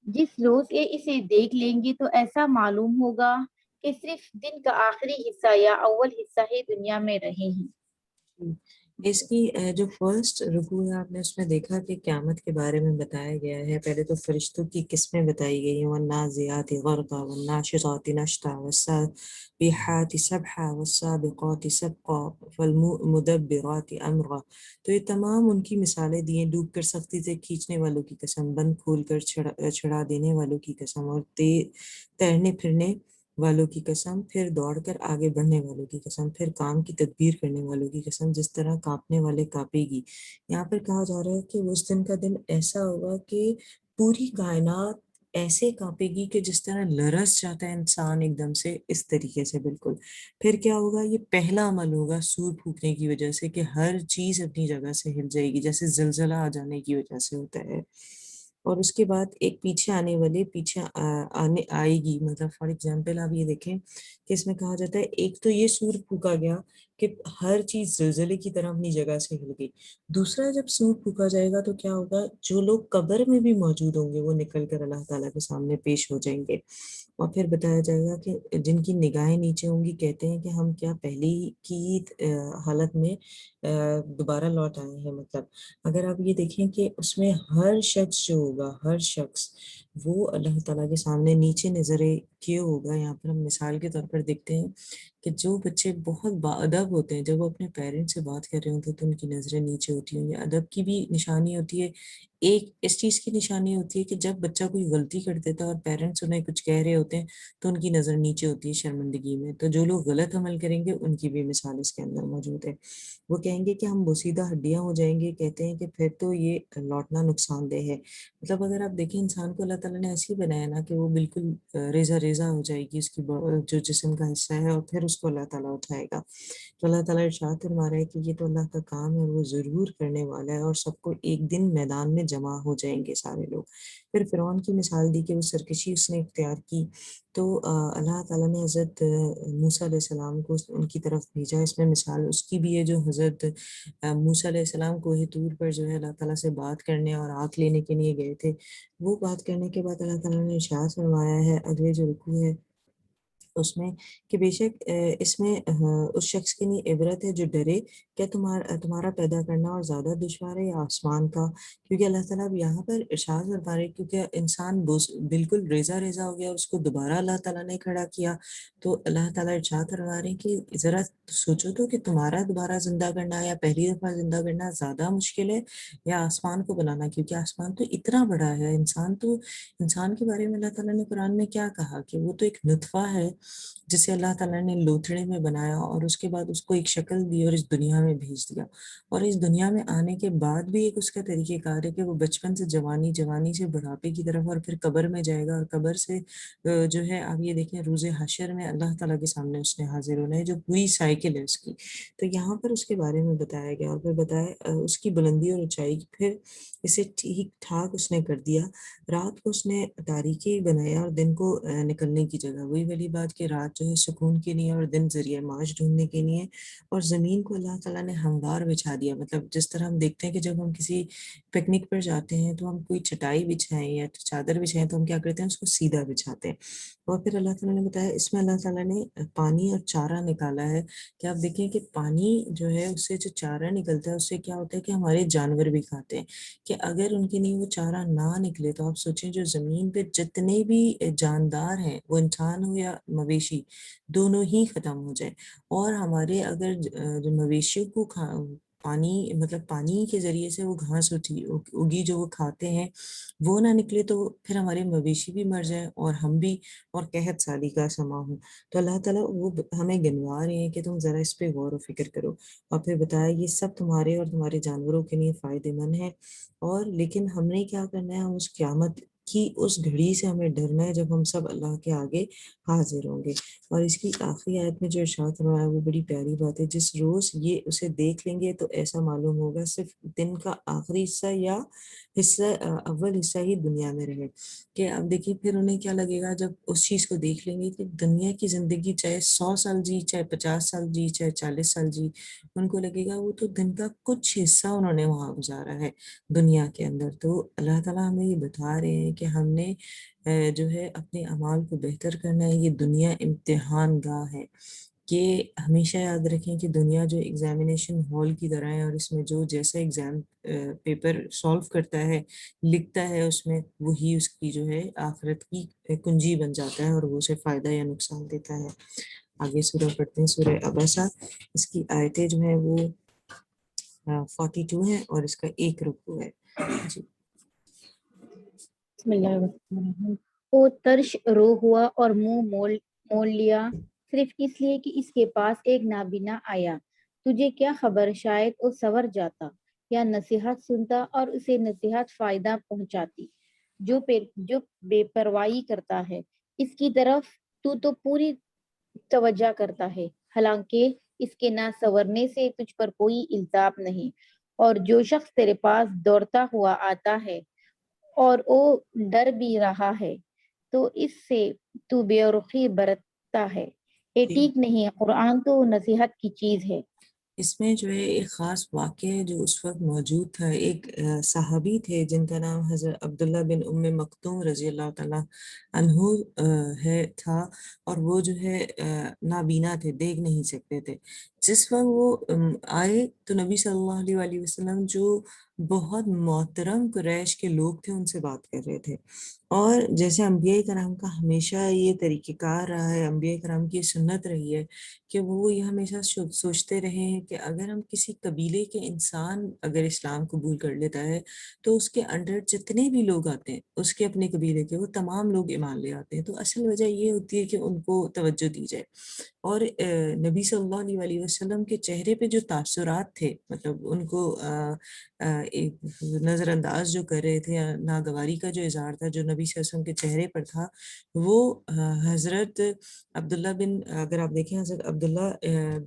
جس روز یہ اسے دیکھ لیں گے تو ایسا معلوم ہوگا کہ صرف دن کا آخری حصہ یا اول حصہ ہی دنیا میں رہے ہیں۔ اس کی جو فرسٹ رکوع ہے آپ نے اس میں دیکھا کہ قیامت کے بارے میں بتایا گیا ہے۔ پہلے تو فرشتوں کی قسمیں بتائی گئی ہیں، والنازعات غرقا والناشطات نشطا والسابحات سبحا والسابقات سبقا فالمدبرات امرا۔ تو یہ تمام ان کی مثالیں دی ہیں، ڈوب کر سختی سے کھینچنے والوں کی قسم، بند کھول کر چھڑا دینے والوں کی قسم، اور تیرنے پھرنے والوں کی قسم، پھر دوڑ کر آگے بڑھنے والوں کی قسم، پھر کام کی تدبیر کرنے والوں کی قسم، جس طرح کانپنے والے کانپے گی۔ یہاں پر کہا جا رہا ہے کہ اس دن کا دن ایسا ہوگا کہ پوری کائنات ایسے کانپے گی کہ جس طرح لرز جاتا ہے انسان ایک دم سے، اس طریقے سے بالکل۔ پھر کیا ہوگا؟ یہ پہلا عمل ہوگا سور پھونکنے کی وجہ سے کہ ہر چیز اپنی جگہ سے ہل جائے گی، جیسے زلزلہ آ جانے کی وجہ سے ہوتا ہے۔ اور اس کے بعد ایک پیچھے آنے والے پیچھے آئے گی، مطلب فار ایگزامپل آپ یہ دیکھیں کہ اس میں کہا جاتا ہے ایک تو یہ سور پھونکا گیا کہ ہر چیز زلزلے کی طرح اپنی جگہ سے ہل گئی۔ دوسرا جب سور پھونکا جائے گا تو کیا ہوگا؟ جو لوگ قبر میں بھی موجود ہوں گے وہ نکل کر اللہ تعالیٰ کے سامنے پیش ہو جائیں گے، اور پھر بتایا جائے گا کہ جن کی نگاہیں نیچے ہوں گی کہتے ہیں کہ ہم کیا پہلی کی حالت میں دوبارہ لوٹ آئے ہیں۔ مطلب اگر آپ یہ دیکھیں کہ اس میں ہر شخص جو ہوگا، ہر شخص وہ اللہ تعالیٰ کے سامنے نیچے نظریں کیے ہوگا۔ یہاں پر ہم مثال کے طور پر دیکھتے ہیں کہ جو بچے بہت باادب ہوتے ہیں، جب وہ اپنے پیرنٹ سے بات کر رہے ہوتے ہیں تو ان کی نظریں نیچے ہوتی ہیں۔ یہ ادب کی بھی نشانی ہوتی ہے۔ ایک اس چیز کی نشانی ہوتی ہے کہ جب بچہ کوئی غلطی کر دیتا ہے اور پیرنٹس انہیں کچھ کہہ رہے ہوتے ہیں تو ان کی نظر نیچے ہوتی ہے شرمندگی میں۔ تو جو لوگ غلط عمل کریں گے ان کی بھی مثال اس کے اندر موجود ہے۔ وہ کہیں گے کہ ہم بوسیدہ ہڈیاں ہو جائیں گے، کہتے ہیں کہ پھر تو یہ لوٹنا نقصان دہ ہے۔ مطلب اگر آپ دیکھیں انسان کو اللہ تعالیٰ نے ایسے ہی بنایا نا کہ وہ بالکل ریزہ ریزہ ہو جائے گی اس کی جو جسم کا حصہ ہے، اور پھر اس کو اللہ تعالیٰ اٹھائے گا۔ تو اللہ تعالیٰ ارشاد فرما رہا ہے کہ یہ تو اللہ کا کام ہے، وہ ضرور کرنے والا ہے، اور سب کو ایک دن میدان میں جمع ہو جائیں گے سارے لوگ۔ پھر فرعون کی مثال دی کہ وہ سرکشی اس نے اختیار کی، تو اللہ تعالیٰ نے حضرت موسیٰ علیہ السلام کو ان کی طرف بھیجا۔ اس میں مثال اس کی بھی ہے جو حضرت موسیٰ علیہ السلام کوہ طور پر جو ہے اللہ تعالیٰ سے بات کرنے اور آنکھ لینے کے لیے گئے تھے۔ وہ بات کرنے کے بعد اللہ تعالیٰ نے ارشاد فرمایا ہے اگلے جو رکوع ہے اس میں کہ بے شک اس میں اس شخص کے لیے عبرت ہے جو ڈرے، کیا تمہارا پیدا کرنا اور زیادہ دشوار ہے یا آسمان کا؟ کیونکہ اللہ تعالیٰ اب یہاں پر ارشاد فرما رہے کیونکہ انسان بالکل ریزہ ریزہ ہو گیا، اس کو دوبارہ اللہ تعالیٰ نے کھڑا کیا، تو اللہ تعالیٰ ارشاد فرما رہے ہیں کہ ذرا سوچو تو کہ تمہارا دوبارہ زندہ کرنا یا پہلی دفعہ زندہ کرنا زیادہ مشکل ہے یا آسمان کو بنانا؟ کیونکہ آسمان تو اتنا بڑا ہے، انسان کے بارے میں اللہ تعالیٰ نے قرآن میں کیا کہا کہ وہ تو ایک نطفہ ہے جسے اللہ تعالیٰ نے لوتھڑے میں بنایا اور اس کے بعد اس کو ایک شکل دی اور اس دنیا میں بھیج دیا، اور اس دنیا میں آنے کے بعد بھی ایک اس کا طریقہ کار ہے کہ وہ بچپن سے جوانی، جوانی سے بڑھاپے کی طرف، اور پھر قبر میں جائے گا، اور قبر سے جو ہے آپ یہ دیکھیں روز حشر میں اللہ تعالیٰ کے سامنے اس نے حاضر ہونا ہے، جو پوری سائیکل ہے اس کی۔ تو یہاں پر اس کے بارے میں بتایا گیا، اور پھر بتایا اس کی بلندی اور اونچائی کی، پھر اسے ٹھیک ٹھاک اس نے کر دیا، رات کو اس نے تاریکی بنایا اور دن کو نکلنے کی جگہ۔ وہی والی بات کہ رات جو ہے سکون کے لیے اور دن ذریعہ معاش ڈھونڈنے کے لیے، اور زمین کو اللہ تعالیٰ نے ہموار بچھا دیا۔ مطلب جس طرح ہم دیکھتے ہیں کہ جب ہم کسی پکنک پر جاتے ہیں تو ہم کوئی چٹائی بچھائیں یا چادر بچھائیں تو ہم کیا کرتے ہیں؟ اس کو سیدھا بچھاتے ہیں۔ اور پھر اللہ تعالیٰ نے بتایا اس میں اللہ تعالیٰ نے پانی اور چارہ نکالا ہے کہ آپ دیکھیں کہ پانی جو ہے اس سے جو چارہ نکلتا ہے اس سے کیا ہوتا ہے کہ ہمارے جانور بھی کھاتے ہیں، کہ اگر ان کے لیے وہ چارہ نہ نکلے تو آپ سوچیں جو زمین پہ جتنے بھی جاندار ہیں، وہ انسان ہو یا مویشی دونوں ہی ختم ہو جائے، اور ہمارے اگر جو مویشیوں کو پانی مطلب پانی کے ذریعے سے وہ گھاس اگی جو وہ کھاتے ہیں وہ نہ نکلے، تو پھر ہمارے مویشی بھی مر جائیں اور ہم بھی، اور قحط سالی کا سما ہو۔ تو اللہ تعالیٰ وہ ہمیں گنوا رہے ہیں کہ تم ذرا اس پہ غور و فکر کرو، اور پھر بتایا یہ سب تمہارے اور تمہارے جانوروں کے لیے فائدے مند ہے، اور لیکن ہم نے کیا کرنا ہے، ہم اس قیامت کی اس گھڑی سے ہمیں ڈرنا ہے جب ہم سب اللہ کے آگے حاضر ہوں گے۔ اور اس کی آخری آیت میں جو ارشاد فرمایا وہ بڑی پیاری بات ہے، جس روز یہ اسے دیکھ لیں گے تو ایسا معلوم ہوگا صرف دن کا آخری حصہ یا اول حصہ ہی دنیا میں رہے، کہ اب دیکھیے پھر انہیں کیا لگے گا جب اس چیز کو دیکھ لیں گے کہ دنیا کی زندگی چاہے 100 سال جی، چاہے 50 سال جی، چاہے 40 سال جی، ان کو لگے گا وہ تو دن کا کچھ حصہ انہوں نے وہاں گزارا ہے دنیا کے اندر۔ تو اللہ تعالیٰ ہمیں یہ بتا رہے ہیں کہ ہم نے جو ہے اپنے اعمال کو بہتر کرنا ہے، یہ دنیا امتحان گاہ ہے، کہ ہمیشہ یاد رکھیں کہ دنیا جو ایگزامینیشن ہال کی طرح ہے، اور اس میں جو جیسا ایگزام پیپر سالو کرتا ہے، لکھتا ہے، اس میں وہی اس کی جو ہے آخرت کی کنجی بن جاتا ہے اور وہ اسے فائدہ یا نقصان دیتا ہے۔ آگے سورہ پڑھتے ہیں، سورہ عبسہ، اس کی آیتیں جو ہیں وہ 42 ہیں اور اس کا ایک رکوع ہے۔ جی بسم اللہ الرحمن الرحیم۔ وہ ترش رو ہوا اور منہ مول لیا، صرف اس لیے کہ اس کے پاس ایک نابینا آیا۔ تجھے کیا خبر، شاید وہ سنور جاتا یا نصیحت سنتا اور اسے نصیحت فائدہ پہنچاتی۔ جو بے پرواہی کرتا ہے اس کی طرف تو پوری توجہ کرتا ہے، حالانکہ اس کے نہ سنورنے سے تجھ پر کوئی الزام نہیں۔ اور جو شخص تیرے پاس دوڑتا ہوا آتا ہے اور وہ ڈر بھی رہا ہے تو اس سے تو بے رخی برتتا ہے۔ یہ جی، ٹھیک نہیں، قرآن تو نصیحت کی چیز ہے۔ اس میں جو ہے ایک خاص واقعہ ہے جو اس وقت موجود تھا۔ ایک صحابی تھے جن کا نام حضرت عبداللہ بن ام مکتوم رضی اللہ تعالیٰ عنہ تھا، اور وہ جو ہے نابینا تھے، دیکھ نہیں سکتے تھے۔ جس وقت وہ آئے تو نبی صلی اللہ علیہ وآلہ وسلم جو بہت محترم قریش کے لوگ تھے ان سے بات کر رہے تھے، اور جیسے انبیاء کرام کا ہمیشہ یہ طریقہ کار رہا ہے، انبیاء کرام کی سنت رہی ہے کہ وہ یہ ہمیشہ سوچتے رہے ہیں کہ اگر ہم کسی قبیلے کے انسان اگر اسلام قبول کر لیتا ہے تو اس کے انڈر جتنے بھی لوگ آتے ہیں اس کے اپنے قبیلے کے، وہ تمام لوگ ایمان لے آتے ہیں۔ تو اصل وجہ یہ ہوتی ہے کہ ان کو توجہ دی جائے، اور نبی صلی اللہ علیہ وآلہ وسلم کے چہرے پہ جو تاثرات تھے، مطلب ان کو ایک نظر انداز جو کر رہے تھے، ناگواری کا جو اظہار تھا جو نبی صلی اللہ علیہ وسلم کے چہرے پر تھا، وہ حضرت عبداللہ بن، اگر آپ دیکھیں حضرت عبداللہ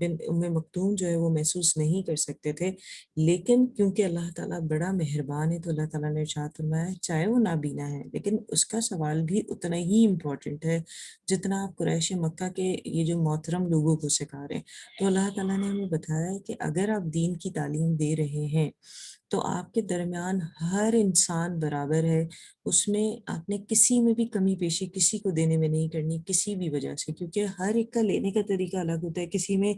بن ام مکتوم جو ہے وہ محسوس نہیں کر سکتے تھے، لیکن کیونکہ اللہ تعالیٰ بڑا مہربان ہے تو اللہ تعالیٰ نے ارشاد فرمایا چاہے وہ نابینا ہے لیکن اس کا سوال بھی اتنا ہی امپورٹنٹ ہے جتنا آپ قریش مکہ کے یہ جو محترم لوگوں کو سکھا رہے ہیں۔ تو اللہ تعالیٰ نے ہمیں بتایا ہے کہ اگر آپ دین کی تعلیم دے رہے ہیں تو آپ کے درمیان ہر انسان برابر ہے، اس میں آپ نے کسی میں بھی کمی پیشی کسی کو دینے میں نہیں کرنی کسی بھی وجہ سے، کیونکہ ہر ایک کا لینے کا طریقہ الگ ہوتا ہے، کسی میں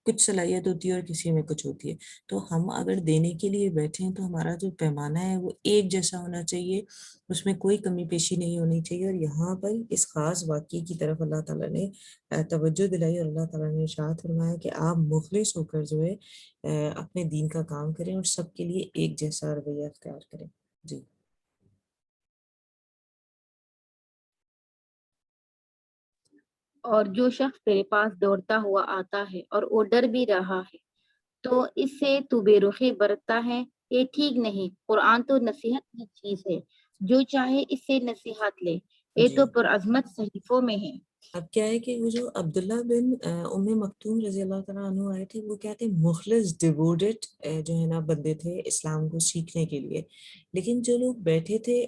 کچھ صلاحیت ہوتی ہے اور کسی میں کچھ ہوتی ہے۔ تو ہم اگر دینے کے لیے بیٹھیں تو ہمارا جو پیمانہ ہے وہ ایک جیسا ہونا چاہیے، اس میں کوئی کمی پیشی نہیں ہونی چاہیے۔ اور یہاں پر اس خاص واقعے کی طرف اللہ تعالیٰ نے توجہ دلائی، اور اللہ تعالیٰ نے ارشاد فرمایا کہ آپ مخلص ہو کر جو ہے اپنے دین کا کام کریں اور سب کے لیے ایک جیسا رویہ اختیار کریں۔ جی اور جو شخص تیرے پاس دوڑتا ہوا آتا ہے اور وہ ڈر بھی رہا ہے تو اس سے تو بے رخی برتتا ہے۔ یہ ٹھیک نہیں، قرآن تو نصیحت کی چیز ہے، جو چاہے اس سے نصیحت لے، یہ جی تو پرعظمت صحیفوں میں ہے۔ اب کیا ہے کہ وہ جو عبداللہ بن ام مکتوم رضی اللہ تعالیٰ عنہ آئے تھے، وہ کیا تھے، مخلص ڈیووٹڈ جو ہے نا بندے تھے اسلام کو سیکھنے کے لیے، لیکن جو لوگ بیٹھے تھے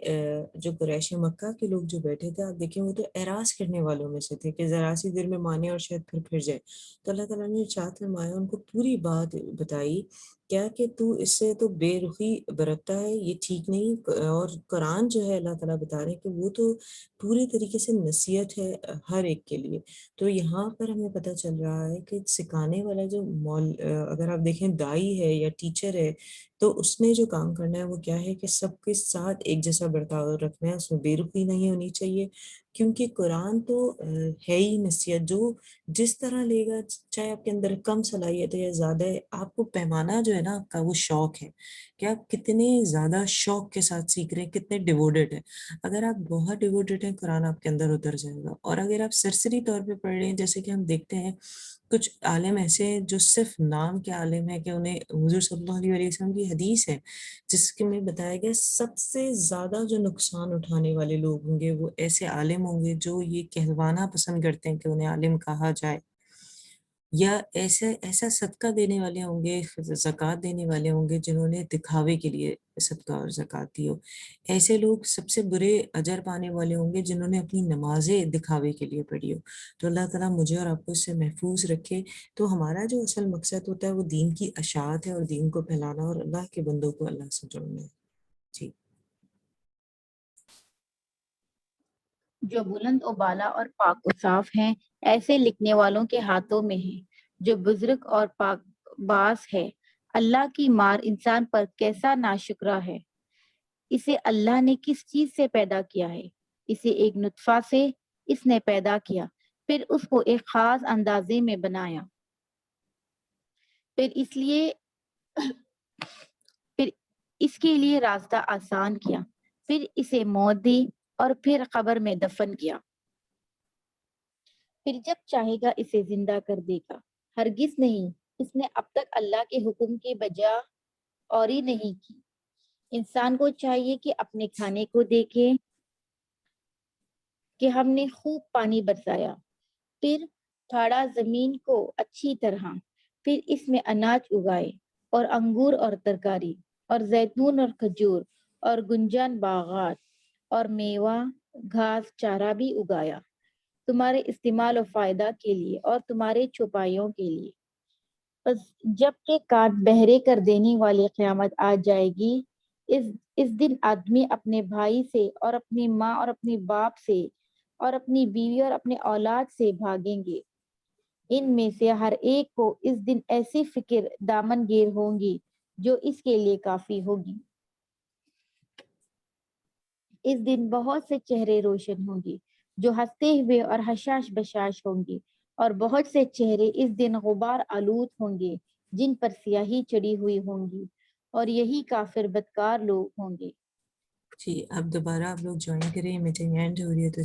جو قریش مکہ کے لوگ جو بیٹھے تھے، آپ دیکھیں وہ تو اعراض کرنے والوں میں سے تھے کہ ذرا سی دیر میں مانے اور شاید پھر جائے۔ تو اللہ تعالیٰ نے ارشاد فرمایا، ان کو پوری بات بتائی کیا کہ تو اس سے تو بے رخی برتتا ہے، یہ ٹھیک نہیں۔ اور قرآن جو ہے اللہ تعالیٰ بتا رہے ہیں کہ وہ تو پوری طریقے سے نصیحت ہے ہر ایک کے لیے۔ تو یہاں پر ہمیں پتہ چل رہا ہے کہ سکھانے والا جو اگر آپ دیکھیں دائی ہے یا ٹیچر ہے تو اس نے جو کام کرنا ہے وہ کیا ہے کہ سب کے ساتھ ایک جیسا برتاؤ رکھنا ہے، اس میں بے رخی نہیں ہونی چاہیے، کیونکہ قرآن تو ہے ہی نصیحت، جو جس طرح لے گا، چاہے آپ کے اندر کم صلاحیت ہے یا زیادہ ہے، آپ کو پیمانہ جو ہے نا آپ کا وہ شوق ہے کہ آپ کتنے زیادہ شوق کے ساتھ سیکھ رہے ہیں، کتنے ڈیووٹڈ ہیں۔ اگر آپ بہت ڈیووٹڈ ہیں، قرآن آپ کے اندر اتر جائے گا۔ اور اگر آپ سرسری طور پہ پڑھ رہے ہیں، جیسے کہ ہم دیکھتے ہیں کچھ عالم ایسے ہیں جو صرف نام کے عالم ہیں، کہ انہیں حضور صلی اللہ علیہ وسلم کی حدیث ہے جس کے میں بتایا گیا سب سے زیادہ جو نقصان اٹھانے والے لوگ ہوں گے وہ ایسے عالم ہوں گے جو یہ کہلوانا پسند کرتے ہیں کہ انہیں عالم کہا جائے، یا ایسا صدقہ دینے والے ہوں گے، زکوٰۃ دینے والے ہوں گے جنہوں نے دکھاوے کے لیے صدقہ اور زکوٰۃ دی ہو۔ ایسے لوگ سب سے برے اجر پانے والے ہوں گے جنہوں نے اپنی نمازیں دکھاوے کے لیے پڑھی ہو۔ تو اللہ تعالیٰ مجھے اور آپ کو اس سے محفوظ رکھے۔ تو ہمارا جو اصل مقصد ہوتا ہے وہ دین کی اشاعت ہے اور دین کو پھیلانا اور اللہ کے بندوں کو اللہ سے جوڑنا ہے۔ جی جو بلند و بالا اور پاک و صاف ہیں، ایسے لکھنے والوں کے ہاتھوں میں ہیں جو بزرگ اور پاک باز ہے۔ اللہ کی مار انسان پر کیسا ناشکرا ہے۔ اسے اللہ نے کس چیز سے پیدا کیا ہے؟ اسے ایک نطفہ سے اس نے پیدا کیا، پھر اس کو ایک خاص اندازے میں بنایا، پھر اس کے لیے راستہ آسان کیا، پھر اسے موت دی اور پھر قبر میں دفن کیا، پھر جب چاہے گا اسے زندہ کر دے گا۔ ہرگز نہیں، اس نے اب تک اللہ کے حکم کی بجا اوری نہیں کی۔ انسان کو چاہیے کہ اپنے کھانے کو دیکھے کہ ہم نے خوب پانی برسایا، پھر پھاڑا زمین کو اچھی طرح، پھر اس میں اناج اگائے اور انگور اور ترکاری اور زیتون اور کھجور اور گنجان باغات اور میوہ گھاس چارہ بھی اگایا، تمہارے استعمال و فائدہ کے لیے اور تمہارے چھپائیوں کے لیے۔ بس جب کہ کان بہرے کر دینے والی قیامت آ جائے گی، اس دن آدمی اپنے بھائی سے اور اپنی ماں اور اپنے باپ سے اور اپنی بیوی اور اپنے اولاد سے بھاگیں گے۔ ان میں سے ہر ایک کو اس دن ایسی فکر دامن گیر ہوں گی جو اس کے لیے کافی ہوگی۔ اس دن بہت سے چہرے روشن ہوں گے جو ہنستے ہوئے اور حشاش بشاش ہوں گے، اور بہت سے چہرے اس دن غبار آلود ہوں گے جن پر سیاہی چڑھی ہوئی ہوں گی، اور یہی کافر بدکار لوگ ہوں گے۔ اب دوبارہ آپ لوگ جوائن کریں، میٹنگ اینڈ ہو رہی ہے تو